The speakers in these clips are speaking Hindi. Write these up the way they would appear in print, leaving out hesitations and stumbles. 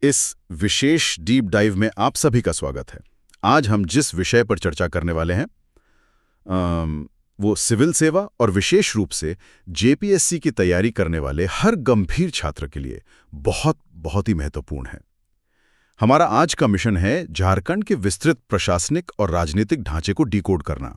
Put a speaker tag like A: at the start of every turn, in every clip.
A: इस विशेष डीप डाइव में आप सभी का स्वागत है। आज हम जिस विषय पर चर्चा करने वाले हैं वो सिविल सेवा और विशेष रूप से जेपीएससी की तैयारी करने वाले हर गंभीर छात्र के लिए बहुत ही महत्वपूर्ण है। हमारा आज का मिशन है झारखंड के विस्तृत प्रशासनिक और राजनीतिक ढांचे को डिकोड करना।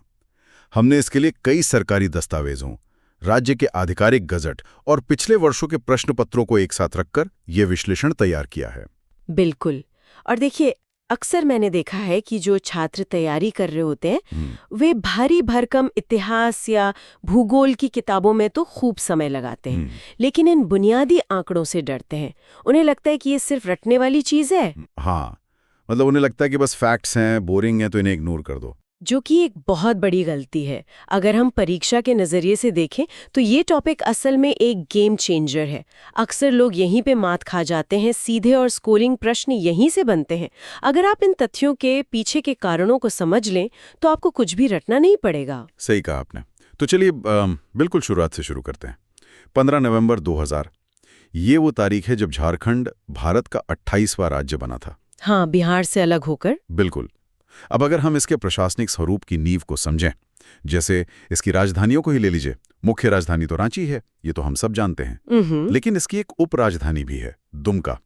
A: हमने इसके लिए कई सरकारी दस्तावेजों, राज्य के आधिकारिक गजट और पिछले वर्षों के प्रश्न पत्रों को एक साथ रखकर यह विश्लेषण तैयार किया है।
B: बिल्कुल। और देखिए, अक्सर मैंने देखा है कि जो छात्र तैयारी कर रहे होते हैं वे भारी भरकम इतिहास या भूगोल की किताबों में तो खूब समय लगाते हैं, लेकिन इन बुनियादी आंकड़ों से डरते हैं। उन्हें लगता है कि ये सिर्फ रटने वाली चीज है।
A: हाँ, मतलब उन्हें लगता है कि बस फैक्ट्स हैं, बोरिंग हैं तो इन्हें इग्नोर कर दो,
B: जो कि एक बहुत बड़ी गलती है। अगर हम परीक्षा के नजरिए से देखें तो ये टॉपिक असल में एक गेम चेंजर है। अक्सर लोग यहीं पे मात खा जाते हैं, सीधे और स्कोरिंग प्रश्न यहीं से बनते हैं। अगर आप इन तथ्यों के पीछे के कारणों को समझ लें तो आपको कुछ भी रटना नहीं पड़ेगा।
A: सही कहा आपने। तो चलिए बिल्कुल शुरुआत से शुरू करते हैं। 15 नवंबर 2000 ये वो तारीख है जब झारखंड भारत का 28वां राज्य बना था।
B: हाँ, बिहार से अलग होकर।
A: बिल्कुल। अब अगर हम इसके प्रशासनिक स्वरूप की नींव को समझें, जैसे इसकी राजधानियों को ही ले लीजिए। मुख्य राजधानी तो रांची है, ये तो हम सब जानते हैं, लेकिन इसकी एक उप राजधानी भी है, दुमका।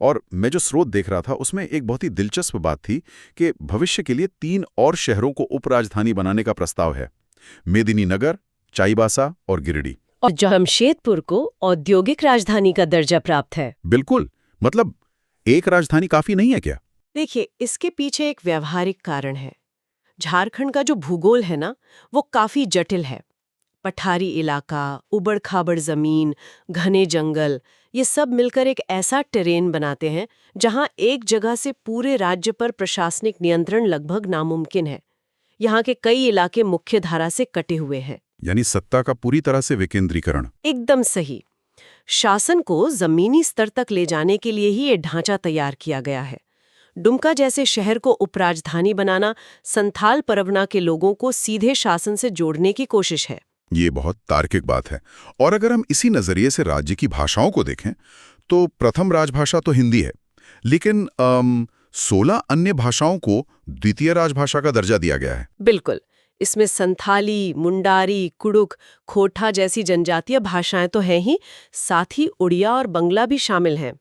A: और मैं जो स्रोत देख रहा था उसमें एक बहुत ही दिलचस्प बात थी कि भविष्य के लिए 3 और शहरों को उप राजधानी बनाने का प्रस्ताव है, मेदिनीनगर, चाईबासा और गिरिडीह।
B: और जमशेदपुर को औद्योगिक राजधानी का दर्जा प्राप्त है।
A: बिल्कुल, मतलब एक राजधानी काफी नहीं है क्या?
B: देखिए, इसके पीछे एक व्यावहारिक कारण है। झारखंड का जो भूगोल है ना, वो काफी जटिल है। पठारी इलाका, उबड़-खाबड़ जमीन, घने जंगल, ये सब मिलकर एक ऐसा टेरेन बनाते हैं जहां एक जगह से पूरे राज्य पर प्रशासनिक नियंत्रण लगभग नामुमकिन है। यहाँ के कई इलाके मुख्य धारा से कटे हुए हैं।
A: यानी सत्ता का पूरी तरह से विकेंद्रीकरण।
B: एकदम सही। शासन को जमीनी स्तर तक ले जाने के लिए ही ये ढांचा तैयार किया गया है। डुमका जैसे शहर को उपराजधानी बनाना संथाल परगना के लोगों को सीधे शासन से जोड़ने की कोशिश है।
A: ये बहुत तार्किक बात है। और अगर हम इसी नजरिए से राज्य की भाषाओं को देखें तो प्रथम राजभाषा तो हिंदी है, लेकिन 16 अन्य भाषाओं को द्वितीय राजभाषा का दर्जा दिया गया है।
B: बिल्कुल। इसमें संथाली, मुंडारी, कुड़ुक, खोटा जैसी जनजातीय भाषाएं तो हैं ही, साथ ही उड़िया और बंगला भी शामिल हैं।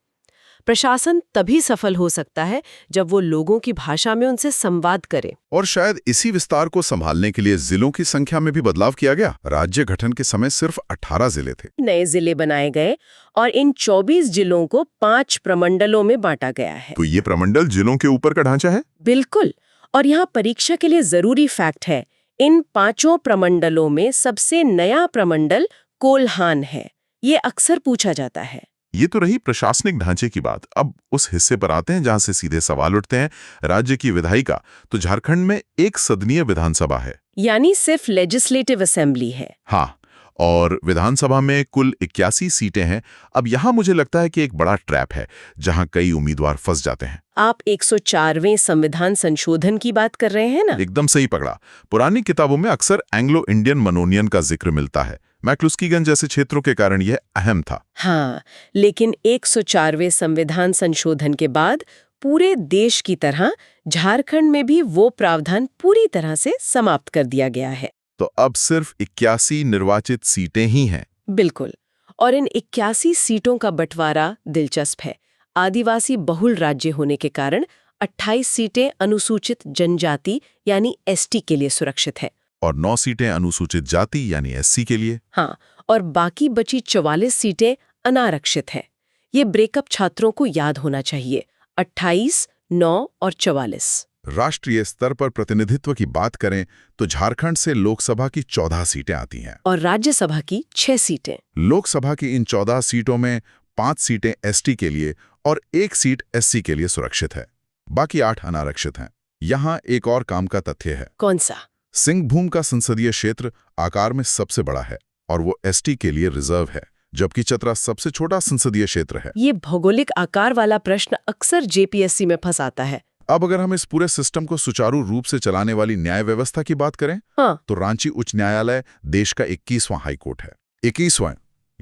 B: प्रशासन तभी सफल हो सकता है जब वो लोगों की भाषा में उनसे संवाद करे।
A: और शायद इसी विस्तार को संभालने के लिए जिलों की संख्या में भी बदलाव किया गया। राज्य गठन के समय सिर्फ 18 जिले थे।
B: नए जिले बनाए गए और इन 24 जिलों को 5 प्रमंडलों में बांटा गया है।
A: तो ये प्रमंडल जिलों के ऊपर का ढांचा है?
B: बिल्कुल। और यहाँ परीक्षा के लिए जरूरी फैक्ट है, इन 5 प्रमंडलों में सबसे नया प्रमंडल कोल्हान है। ये अक्सर पूछा जाता है।
C: ये तो रही प्रशासनिक ढांचे की बात। अब उस हिस्से पर आते हैं जहां से सीधे सवाल उठते हैं। राज्य की विधायिका, तो झारखंड में एक सदनीय विधानसभा है,
B: यानी सिर्फ लेजिस्लेटिव असेंबली है।
C: हाँ, और विधानसभा में कुल 81 सीटें हैं। अब यहां मुझे लगता है कि एक बड़ा ट्रैप है जहां कई उम्मीदवार फंस जाते हैं।
B: आप 104वें संविधान संशोधन की बात कर रहे हैं ना?
C: एकदम सही पकड़ा। पुरानी किताबों में अक्सर एंग्लो इंडियन मनोनियन का जिक्र मिलता है। मैक्लुस्कीगंज जैसे क्षेत्रों के कारण यह अहम था।
B: हाँ, लेकिन 104वें संविधान संशोधन के बाद पूरे देश की तरह झारखंड में भी वो प्रावधान पूरी तरह से समाप्त कर दिया गया है।
C: तो अब सिर्फ 81 निर्वाचित सीटें ही हैं।
B: बिल्कुल। और इन 81 सीटों का बंटवारा दिलचस्प है। आदिवासी बहुल राज्य होने के कारण 28 सीटें अनुसूचित जनजाति यानी एसटी के लिए सुरक्षित है
C: और 9 सीटें अनुसूचित जाति यानी एससी के लिए।
B: हाँ, और बाकी बची 44 सीटें अनारक्षित हैं। ये ब्रेकअप छात्रों को याद होना चाहिए। 28, 9 और 44।
A: राष्ट्रीय स्तर पर प्रतिनिधित्व की बात करें तो झारखंड से लोकसभा की 14 सीटें आती हैं
B: और राज्यसभा की 6 सीटें।
A: लोकसभा की इन 14 सीटों में 5 सीटें एसटी के लिए और 1 सीट एससी के लिए सुरक्षित है। बाकी 8 अनारक्षित हैं। यहाँ एक और काम का तथ्य है।
B: कौन सा?
A: सिंहभूम का संसदीय क्षेत्र आकार में सबसे बड़ा है और वो एसटी के लिए रिजर्व है, जबकि चतरा सबसे छोटा संसदीय क्षेत्र है।
B: ये भौगोलिक आकार वाला प्रश्न अक्सर जेपीएससी में फंसाता है।
A: अब अगर हम इस पूरे सिस्टम को सुचारू रूप से चलाने वाली न्याय व्यवस्था की बात करें,
B: हाँ,
A: तो रांची उच्च न्यायालय देश का 21वां हाईकोर्ट है। 21वां,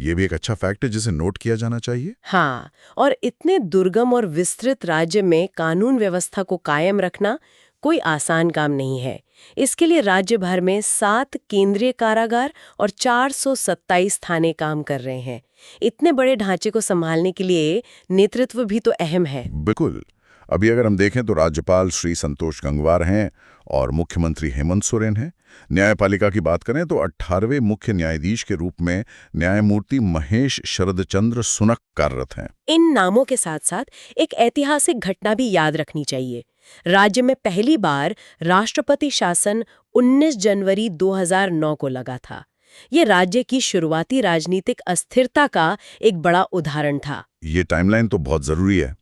A: ये भी एक अच्छा फैक्ट है जिसे नोट किया जाना चाहिए।
B: हाँ, और इतने दुर्गम और विस्तृत राज्य में कानून व्यवस्था को कायम रखना कोई आसान काम नहीं है। इसके लिए राज्य भर में 7 केंद्रीय कारागार और 427 थाने काम कर रहे हैं। इतने बड़े ढांचे को संभालने के लिए नेतृत्व भी तो अहम है।
A: बिल्कुल। अभी अगर हम देखें तो राज्यपाल श्री संतोष गंगवार हैं और मुख्यमंत्री हेमंत सोरेन हैं। न्यायपालिका की बात करें तो 18वें मुख्य न्यायाधीश के रूप में न्यायमूर्ति महेश शरदचंद्र सुनक कार्यरत हैं।
B: इन नामों के साथ साथ एक ऐतिहासिक घटना भी याद रखनी चाहिए। राज्य में पहली बार राष्ट्रपति शासन 19 जनवरी 2009 को लगा था। ये राज्य की शुरुआती राजनीतिक अस्थिरता का एक बड़ा उदाहरण था।
A: ये टाइमलाइन तो बहुत जरूरी है।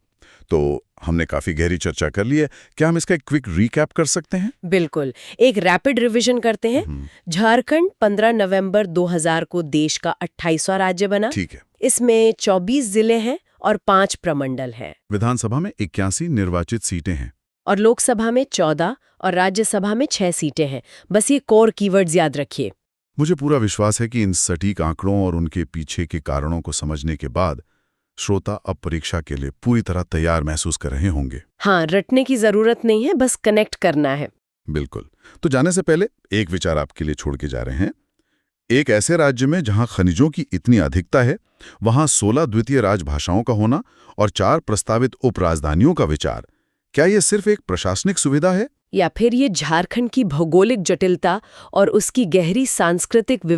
A: तो हमने काफी गहरी चर्चा कर ली है, क्या हम इसका एक क्विक रिकैप कर सकते हैं?
B: बिल्कुल, एक रैपिड रिवीजन करते हैं। झारखंड 15 नवंबर 2000 को देश का 28वां राज्य बना।
A: ठीक है।
B: इसमें 24 जिले हैं और 5 प्रमंडल हैं।
A: विधानसभा में 81 निर्वाचित सीटें हैं
B: और लोकसभा में 14 और राज्यसभा में 6 सीटें हैं। बस ये कोर कीवर्ड्स याद रखिए।
A: मुझे पूरा विश्वास है कि इन सटीक आंकड़ों और उनके पीछे के कारणों को समझने के बाद श्रोता अब परीक्षा के लिए पूरी तरह तैयार महसूस कर रहे होंगे।
B: हाँ, रटने की जरूरत नहीं है, बस कनेक्ट करना है।
A: बिल्कुल। तो जाने से पहले एक विचार आपके लिए छोड़ के जा रहे हैं। एक ऐसे राज्य में जहां खनिजों की इतनी अधिकता है, वहां 16 द्वितीय राजभाषाओं का होना और 4 प्रस्तावित उपराजधानियों का विचार, क्या ये सिर्फ एक प्रशासनिक सुविधा है
B: या फिर ये झारखंड की भौगोलिक जटिलता और उसकी गहरी सांस्कृतिक विविधता